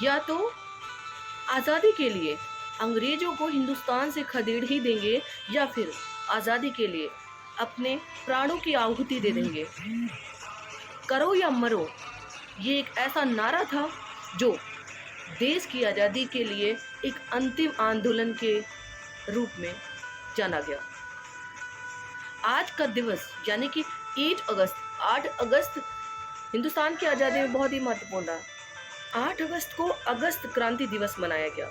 या तो आज़ादी के लिए अंग्रेजों को हिंदुस्तान से खदेड़ ही देंगे, या फिर आज़ादी के लिए अपने प्राणों की आहुति दे देंगे। करो या मरो, ये एक ऐसा नारा था जो देश की आज़ादी के लिए एक अंतिम आंदोलन के रूप में जाना गया। आज का दिवस यानी कि 8 अगस्त हिंदुस्तान की आज़ादी में बहुत ही महत्वपूर्ण रहा। 8 अगस्त को अगस्त क्रांति दिवस मनाया गया।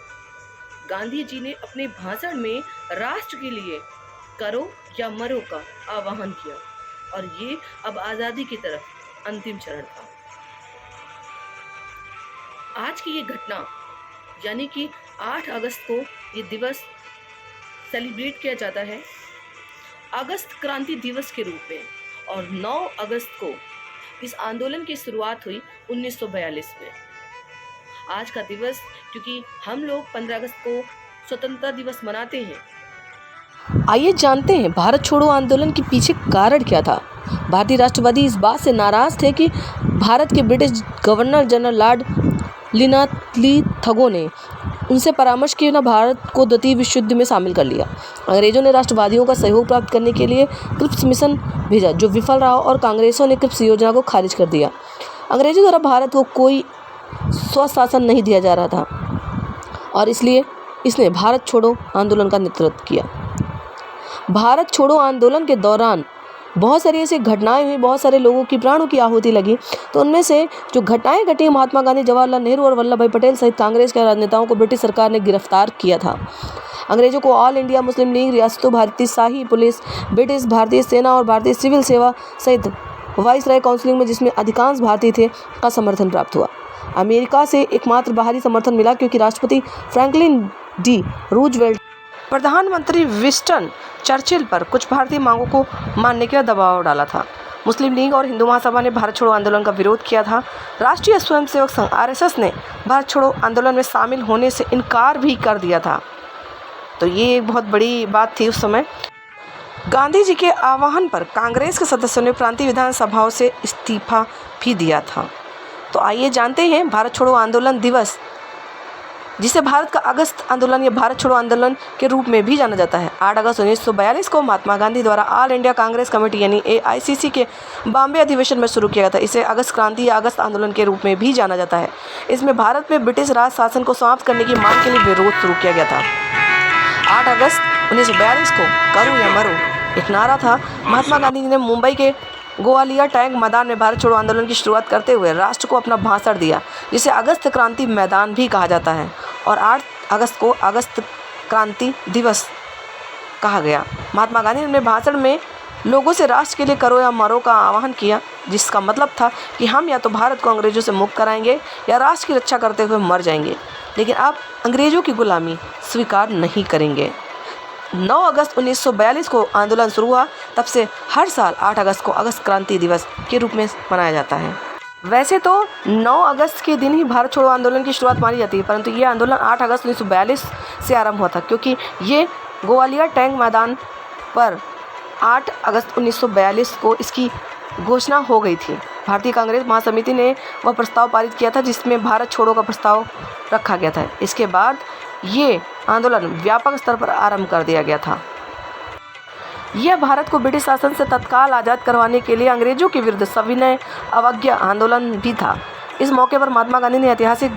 गांधी जी ने अपने भाषण में राष्ट्र के लिए करो या मरो का आह्वान किया, और ये अब आज़ादी की तरफ अंतिम चरण था। आज की ये घटना यानी कि 8 अगस्त को ये दिवस सेलिब्रेट किया जाता है अगस्त क्रांति दिवस के रूप में, और 9 अगस्त को इस आंदोलन की शुरुआत हुई 1942 में। आज का दिवस, क्योंकि हम लोग 15 अगस्त को स्वतंत्रता दिवस मनाते हैं। आइए जानते हैं भारत छोड़ो आंदोलन के पीछे कारण क्या था। भारतीय राष्ट्रवादी इस बात से नाराज थे कि भारत के ब्रिटिश गवर्नर जनरल लॉर्ड लिनाथली-थगो ने उनसे परामर्श किए बिना भारत को द्वितीय विश्व युद्ध में शामिल कर लिया। अंग्रेजों ने राष्ट्रवादियों का सहयोग प्राप्त करने के लिए क्रिप्स मिशन भेजा, जो विफल रहा, और कांग्रेसों ने क्रिप्स योजना को खारिज कर दिया। अंग्रेजों द्वारा भारत को कोई स्वशासन नहीं दिया जा रहा था, और इसलिए इसने भारत छोड़ो आंदोलन का नेतृत्व किया। भारत छोड़ो आंदोलन के दौरान बहुत सारी ऐसी घटनाएं हुई, बहुत सारे लोगों की प्राणों की आहुति लगी। तो उनमें से जो घटनाएं घटी, महात्मा गांधी, जवाहरलाल नेहरू और वल्लभ भाई पटेल सहित कांग्रेस के राजनेताओं को ब्रिटिश सरकार ने गिरफ्तार किया था। अंग्रेजों को ऑल इंडिया मुस्लिम लीग, रियासतों, भारतीय शाही पुलिस, ब्रिटिश भारतीय सेना और भारतीय सिविल सेवा सहित वाइसराय काउंसिल में, जिसमें अधिकांश भारतीय थे, का समर्थन प्राप्त हुआ। अमेरिका से एकमात्र बाहरी समर्थन मिला क्योंकि राष्ट्रपति फ्रैंकलिन डी रूजवेल्ट, प्रधानमंत्री विंस्टन चर्चिल पर कुछ भारतीय मांगों को मानने के लिए दबाव डाला था। मुस्लिम लीग और हिंदू महासभा ने भारत छोड़ो आंदोलन का विरोध किया था। राष्ट्रीय स्वयंसेवक संघ आरएसएस ने भारत छोड़ो आंदोलन में शामिल होने से इनकार भी कर दिया था। तो ये एक बहुत बड़ी बात थी उस समय। गांधी जी के आह्वान पर कांग्रेस के सदस्यों ने प्रांतीय विधानसभाओं से इस्तीफा भी दिया था। तो आइए जानते हैं भारत छोड़ो आंदोलन दिवस, जिसे भारत का अगस्त आंदोलन या भारत छोड़ो आंदोलन के रूप में भी जाना जाता है। 8 अगस्त 1942 को महात्मा गांधी द्वारा ऑल इंडिया कांग्रेस कमेटी यानी AICC के बॉम्बे अधिवेशन में शुरू किया गया था। इसे अगस्त क्रांति या अगस्त आंदोलन के रूप में भी जाना जाता है। इसमें भारत में ब्रिटिश राज शासन को समाप्त करने की मांग के लिए विरोध शुरू किया गया था। 8 अगस्त 1942 को करो या मरो एक नारा था। महात्मा गांधी ने मुंबई के ग्वालियर टैंक मैदान में भारत छोड़ो आंदोलन की शुरुआत करते हुए राष्ट्र को अपना भाषण दिया, जिसे अगस्त क्रांति मैदान भी कहा जाता है, और 8 अगस्त को अगस्त क्रांति दिवस कहा गया। महात्मा गांधी ने अपने भाषण में लोगों से राष्ट्र के लिए करो या मरो का आह्वान किया, जिसका मतलब था कि हम या तो भारत को अंग्रेजों से मुक्त कराएंगे या राष्ट्र की रक्षा करते हुए मर जाएंगे, लेकिन आप अंग्रेजों की गुलामी स्वीकार नहीं करेंगे। 9 अगस्त 1942 को आंदोलन शुरू हुआ। तब से हर साल 8 अगस्त को अगस्त क्रांति दिवस के रूप में मनाया जाता है। वैसे तो 9 अगस्त के दिन ही भारत छोड़ो आंदोलन की शुरुआत मानी जाती है, परंतु ये आंदोलन 8 अगस्त 1942 से आरंभ हुआ था, क्योंकि ये ग्वालियर टैंक मैदान पर 8 अगस्त 1942 को इसकी घोषणा हो गई थी। भारतीय कांग्रेस महासमिति ने वह प्रस्ताव पारित किया था जिसमें भारत छोड़ो का प्रस्ताव रखा गया था। इसके बाद ये आंदोलन व्यापक स्तर पर आरंभ कर दिया गया था। यह भारत को ब्रिटिश शासन से तत्काल आज़ाद करवाने के लिए अंग्रेजों के विरुद्ध सविनय अवज्ञा आंदोलन भी था। इस मौके पर महात्मा गांधी ने ऐतिहासिक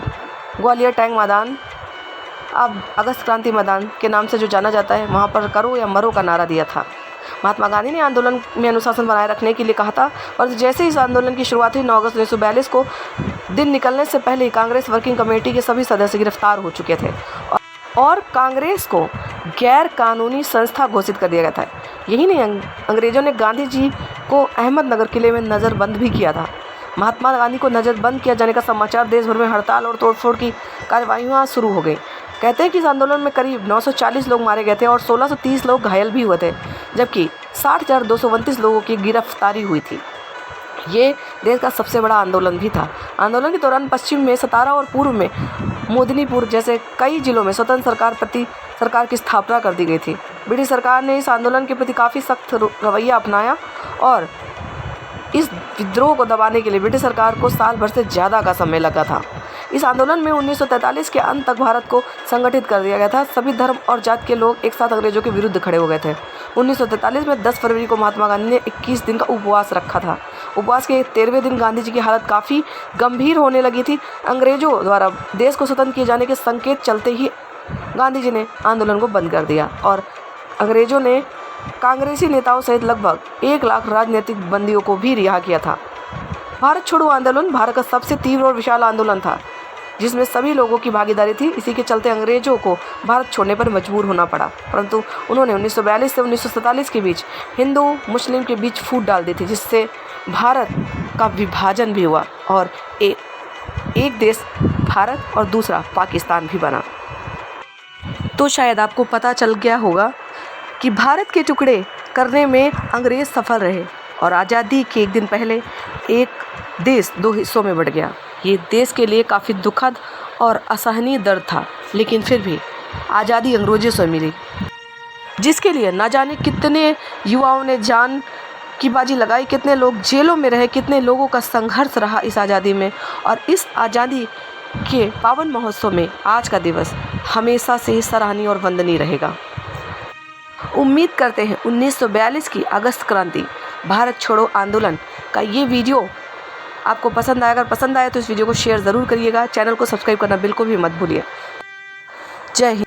ग्वालियर टैंक मैदान, अब अगस्त क्रांति मैदान के नाम से जो जाना जाता है, वहाँ पर करो या मरो का नारा दिया था। महात्मा गांधी ने आंदोलन में अनुशासन बनाए रखने के लिए कहा था, और जैसे ही इस आंदोलन की शुरुआत हुई 9 अगस्त 1942 को, दिन निकलने से पहले ही कांग्रेस वर्किंग कमेटी के सभी सदस्य गिरफ्तार हो चुके थे और कांग्रेस को गैर कानूनी संस्था घोषित कर दिया गया था। यही नहीं, अंग्रेजों ने गांधी जी को अहमदनगर किले में नज़रबंद भी किया था। महात्मा गांधी को नज़रबंद किया जाने का समाचार देश भर में हड़ताल और तोड़फोड़ की कार्यवाहियाँ शुरू हो गई। कहते हैं कि इस आंदोलन में करीब 940 लोग मारे गए थे और 1630 लोग घायल भी हुए थे, जबकि 60,229 लोगों की गिरफ्तारी हुई थी। ये देश का सबसे बड़ा आंदोलन भी था। आंदोलन के दौरान पश्चिम में सतारा और पूर्व में मोदिनीपुर जैसे कई जिलों में स्वतंत्र सरकार की स्थापना कर दी गई थी। ब्रिटिश सरकार ने इस आंदोलन के प्रति काफ़ी सख्त रवैया अपनाया और इस विद्रोह को दबाने के लिए ब्रिटिश सरकार को साल भर से ज़्यादा का समय लगा था। इस आंदोलन में 1943 के अंत तक भारत को संगठित कर दिया गया था। सभी धर्म और जात के लोग एक साथ अंग्रेजों के विरुद्ध खड़े हो गए थे। 1943 में 10 फरवरी को महात्मा गांधी ने 21 दिन का उपवास रखा था। उपवास के 13वें दिन गांधी जी की हालत काफ़ी गंभीर होने लगी थी। अंग्रेजों द्वारा देश को स्वतंत्र किए जाने के संकेत चलते ही गांधी जी ने आंदोलन को बंद कर दिया और अंग्रेजों ने कांग्रेसी नेताओं सहित लगभग 1 लाख राजनीतिक बंदियों को भी रिहा किया था। भारत छोड़ो आंदोलन भारत का सबसे तीव्र और विशाल आंदोलन था, जिसमें सभी लोगों की भागीदारी थी। इसी के चलते अंग्रेजों को भारत छोड़ने पर मजबूर होना पड़ा, परंतु उन्होंने 1942 से 1947 के बीच हिंदू मुस्लिम के बीच फूट डाल दी थी, जिससे भारत का विभाजन भी हुआ और एक देश भारत और दूसरा पाकिस्तान भी बना। तो शायद आपको पता चल गया होगा कि भारत के टुकड़े करने में अंग्रेज सफल रहे और आज़ादी के एक दिन पहले एक देश 2 हिस्सों में बँट गया। ये देश के लिए काफ़ी दुखद और असहनीय दर्द था, लेकिन फिर भी आज़ादी अंग्रेजों से मिली, जिसके लिए ना जाने कितने युवाओं ने जान की बाजी लगाई, कितने लोग जेलों में रहे, कितने लोगों का संघर्ष रहा इस आज़ादी में। और इस आज़ादी के पावन महोत्सव में आज का दिवस हमेशा से सराहनीय और वंदनीय रहेगा। उम्मीद करते हैं 1942 की अगस्त क्रांति भारत छोड़ो आंदोलन का ये वीडियो आपको पसंद आया। अगर पसंद आया तो इस वीडियो को शेयर ज़रूर करिएगा। चैनल को सब्सक्राइब करना बिल्कुल भी मत भूलिए। जय हिंद।